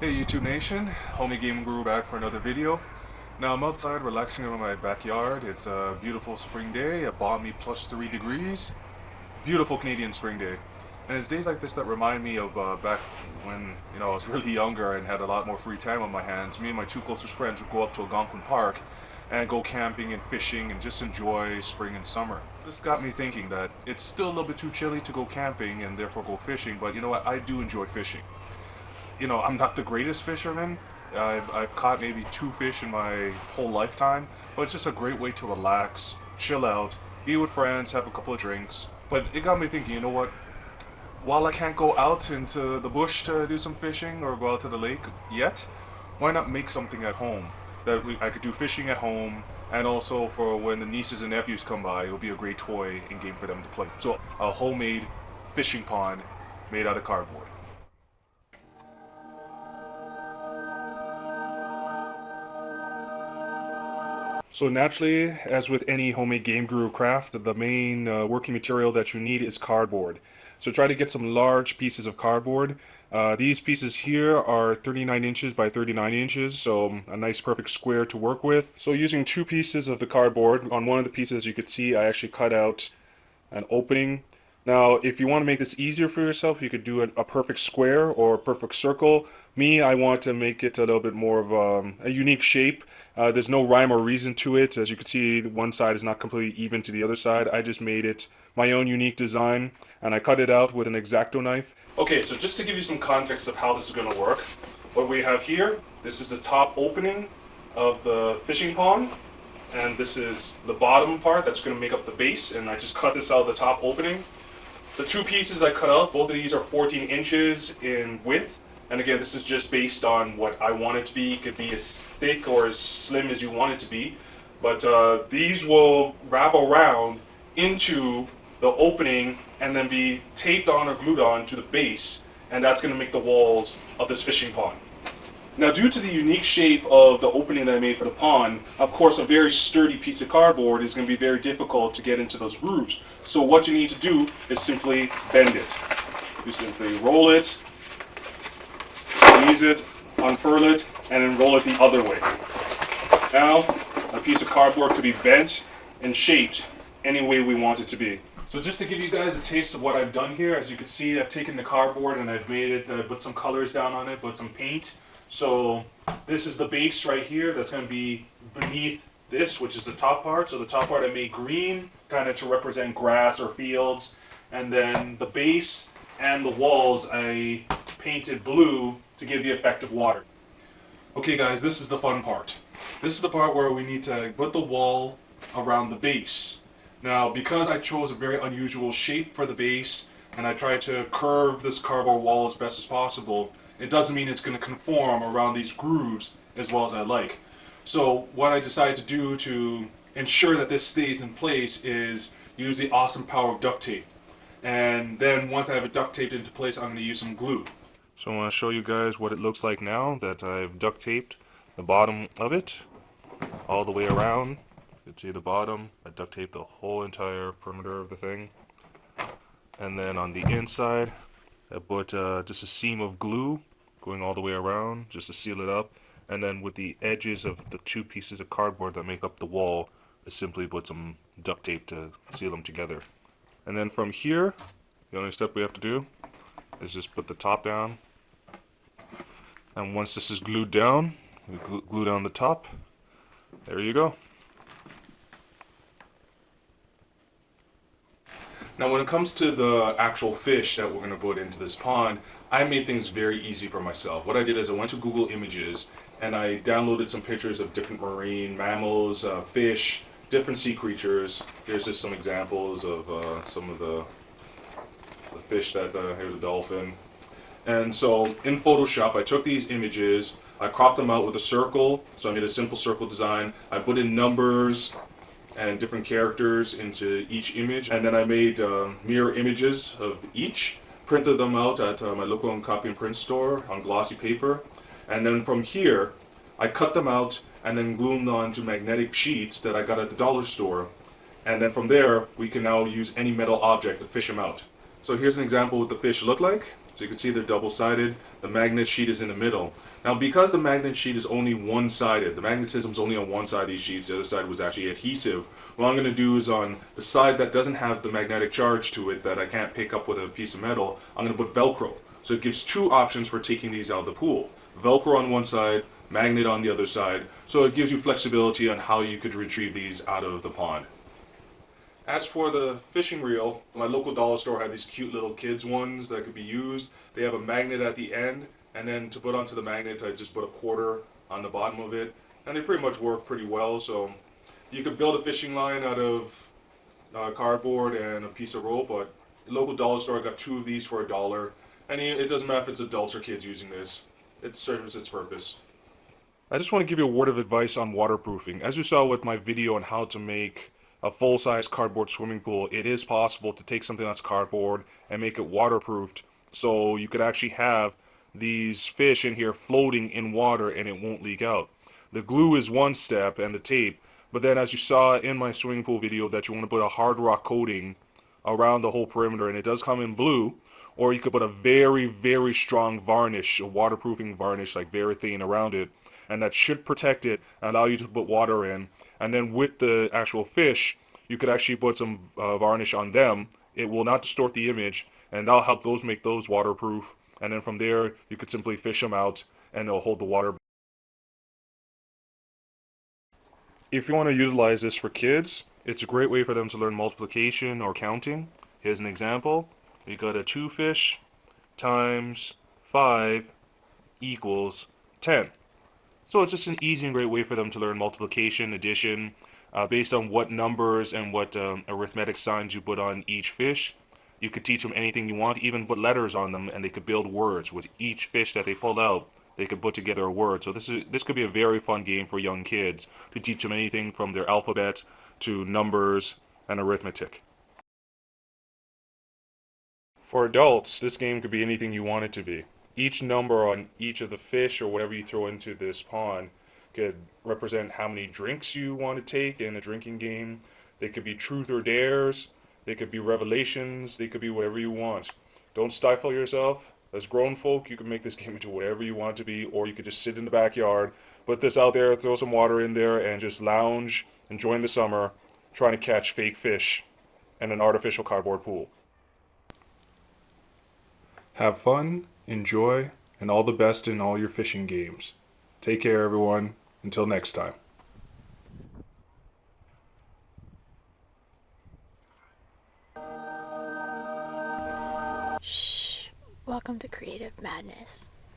Hey YouTube Nation, Homie Gaming Guru back for another video. Now I'm outside relaxing in my backyard. It's a beautiful spring day, a balmy +3 degrees. Beautiful Canadian spring day. And it's days like this that remind me of back when I was really younger and had a lot more free time on my hands. Me and my two closest friends would go up to Algonquin Park and go camping and fishing and just enjoy spring and summer. This got me thinking that it's still a little bit too chilly to go camping and therefore go fishing, but you know what, I do enjoy fishing. I'm not the greatest fisherman. I've caught maybe 2 fish in my whole lifetime, but it's just a great way to relax, chill out, be with friends, have a couple of drinks. But it got me thinking, you know what? While I can't go out into the bush to do some fishing or go out to the lake yet, why not make something at home that I could do fishing at home, and also for when the nieces and nephews come by, it'll be a great toy and game for them to play. So a homemade fishing pond made out of cardboard. So naturally, as with any homemade Game Guru craft, the main working material that you need is cardboard. So try to get some large pieces of cardboard. These pieces here are 39 inches by 39 inches, so a nice perfect square to work with. So using 2 pieces of the cardboard, on one of the pieces you could see I actually cut out an opening. Now, if you want to make this easier for yourself, you could do a perfect square or a perfect circle. Me, I want to make it a little bit more of a unique shape. There's no rhyme or reason to it. As you can see, one side is not completely even to the other side. I just made it my own unique design, and I cut it out with an X-Acto knife. Okay, so just to give you some context of how this is going to work, what we have here, this is the top opening of the fishing pond. And this is the bottom part that's going to make up the base, and I just cut this out of the top opening. The 2 pieces I cut out, both of these are 14 inches in width, and again, this is just based on what I want it to be. It could be as thick or as slim as you want it to be, but these will wrap around into the opening and then be taped on or glued on to the base, and that's going to make the walls of this fishing pond. Now, due to the unique shape of the opening that I made for the pond, of course a very sturdy piece of cardboard is going to be very difficult to get into those grooves. So what you need to do is simply bend it. You simply roll it, squeeze it, unfurl it, and then roll it the other way. Now, a piece of cardboard could be bent and shaped any way we want it to be. So just to give you guys a taste of what I've done here, as you can see, I've taken the cardboard and I've made it, put some colors down on it, put some paint. So this is the base right here that's going to be beneath this, which is the top part. So the top part I made green, kind of to represent grass or fields. And then the base and the walls I painted blue to give the effect of water. Okay guys, this is the fun part. This is the part where we need to put the wall around the base. Now, because I chose a very unusual shape for the base, and I tried to curve this cardboard wall as best as possible, it doesn't mean it's going to conform around these grooves as well as I like. So what I decided to do to ensure that this stays in place is use the awesome power of duct tape. And then once I have it duct taped into place, I'm going to use some glue. So I want to show you guys what it looks like now that I've duct taped the bottom of it all the way around. You can see the bottom. I duct taped the whole entire perimeter of the thing. And then on the inside, I put just a seam of glue going all the way around just to seal it up, and then with the edges of the 2 pieces of cardboard that make up the wall, I simply put some duct tape to seal them together. And then from here, the only step we have to do is just put the top down, and once this is glued down, we glue down the top. There you go. Now when it comes to the actual fish that we're going to put into this pond, I made things very easy for myself. What I did is I went to Google Images and I downloaded some pictures of different marine mammals, fish, different sea creatures. Here's just some examples of some of the fish that, here's a dolphin. And so in Photoshop I took these images, I cropped them out with a circle, so I made a simple circle design. I put in numbers and different characters into each image, and then I made mirror images of each, printed them out at my local copy and print store on glossy paper, and then from here I cut them out and then glued them onto magnetic sheets that I got at the dollar store, and then from there we can now use any metal object to fish them out. So here's an example of what the fish look like. So you can see they're double-sided. The magnet sheet is in the middle. Now, because the magnet sheet is only one-sided, the magnetism is only on one side of these sheets, the other side was actually adhesive. What I'm going to do is on the side that doesn't have the magnetic charge to it, that I can't pick up with a piece of metal, I'm going to put Velcro. So it gives two options for taking these out of the pool. Velcro on one side, magnet on the other side. So it gives you flexibility on how you could retrieve these out of the pond. As for the fishing reel, my local dollar store had these cute little kids ones that could be used. They have a magnet at the end, and then to put onto the magnet, I just put a quarter on the bottom of it, and they pretty much work pretty well. So you could build a fishing line out of cardboard and a piece of rope, but local dollar store got two of these for $1, and it doesn't matter if it's adults or kids using this. It serves its purpose. I just want to give you a word of advice on waterproofing. As you saw with my video on how to make a full-size cardboard swimming pool, it is possible to take something that's cardboard and make it waterproofed, so you could actually have these fish in here floating in water and it won't leak out. The glue is one step and the tape, but then as you saw in my swimming pool video that you want to put a hard rock coating around the whole perimeter, and it does come in blue, or you could put a very, very strong varnish, a waterproofing varnish like Varathane around it, and that should protect it and allow you to put water in. And then with the actual fish, you could actually put some varnish on them. It will not distort the image, and that'll help those make those waterproof. And then from there, you could simply fish them out, and it'll hold the water. If you want to utilize this for kids, it's a great way for them to learn multiplication or counting. Here's an example. We got a 2 fish times 5 equals 10. So it's just an easy and great way for them to learn multiplication, addition, based on what numbers and what arithmetic signs you put on each fish. You could teach them anything you want, even put letters on them, and they could build words. With each fish that they pulled out, they could put together a word. So this could be a very fun game for young kids to teach them anything from their alphabet to numbers and arithmetic. For adults, this game could be anything you want it to be. Each number on each of the fish or whatever you throw into this pond could represent how many drinks you want to take in a drinking game. They could be truth or dares. They could be revelations. They could be whatever you want. Don't stifle yourself. As grown folk, you can make this game into whatever you want it to be, or you could just sit in the backyard, put this out there, throw some water in there, and just lounge, enjoying the summer, trying to catch fake fish in an artificial cardboard pool. Have fun, enjoy, and all the best in all your fishing games. Take care, everyone. Until next time. Shh. Welcome to Creative Madness.